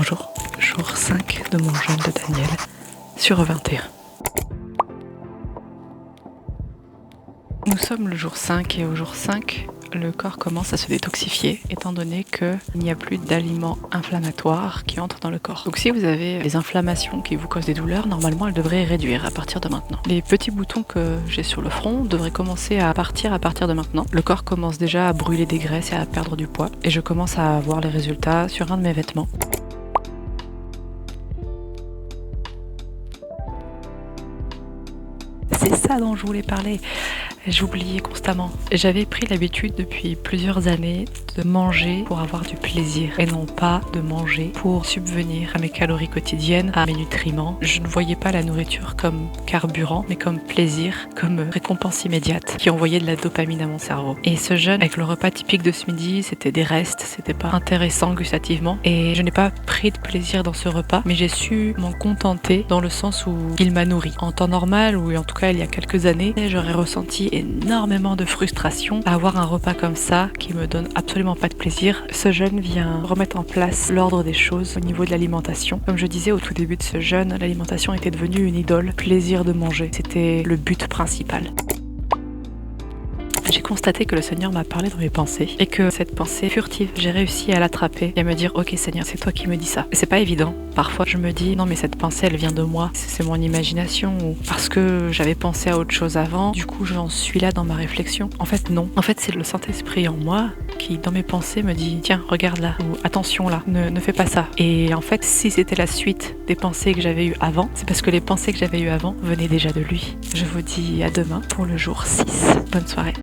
Bonjour, jour 5 de mon jeûne de Daniel sur 21. Nous sommes le jour 5 et au jour 5, le corps commence à se détoxifier étant donné qu'il n'y a plus d'aliments inflammatoires qui entrent dans le corps. Donc si vous avez des inflammations qui vous causent des douleurs, normalement elles devraient réduire à partir de maintenant. Les petits boutons que j'ai sur le front devraient commencer à partir de maintenant. Le corps commence déjà à brûler des graisses et à perdre du poids et je commence à voir les résultats sur un de mes vêtements. C'est ça dont je voulais parler. J'oubliais constamment. J'avais pris l'habitude depuis plusieurs années de manger pour avoir du plaisir et non pas de manger pour subvenir à mes calories quotidiennes, à mes nutriments. Je ne voyais pas la nourriture comme carburant, mais comme plaisir, comme récompense immédiate qui envoyait de la dopamine à mon cerveau. Et ce jeûne, avec le repas typique de ce midi, c'était des restes, c'était pas intéressant gustativement et je n'ai pas pris de plaisir dans ce repas, mais j'ai su m'en contenter dans le sens où il m'a nourri. En temps normal, ou en tout cas il y a quelques années, j'aurais ressenti énormément de frustration à avoir un repas comme ça qui me donne absolument pas de plaisir. Ce jeûne vient remettre en place l'ordre des choses au niveau de l'alimentation. Comme je disais au tout début de ce jeûne, l'alimentation était devenue une idole, plaisir de manger. C'était le but principal. J'ai constaté que le Seigneur m'a parlé dans mes pensées et que cette pensée furtive, j'ai réussi à l'attraper et à me dire ok Seigneur, c'est toi qui me dis ça. C'est pas évident. Parfois je me dis non mais cette pensée elle vient de moi, c'est mon imagination ou parce que j'avais pensé à autre chose avant, du coup j'en suis là dans ma réflexion. En fait non. En fait c'est le Saint-Esprit en moi qui dans mes pensées me dit tiens regarde là ou attention là, ne fais pas ça. Et en fait si c'était la suite des pensées que j'avais eues avant, c'est parce que les pensées que j'avais eues avant venaient déjà de lui. Je vous dis à demain pour le jour 6. Bonne soirée.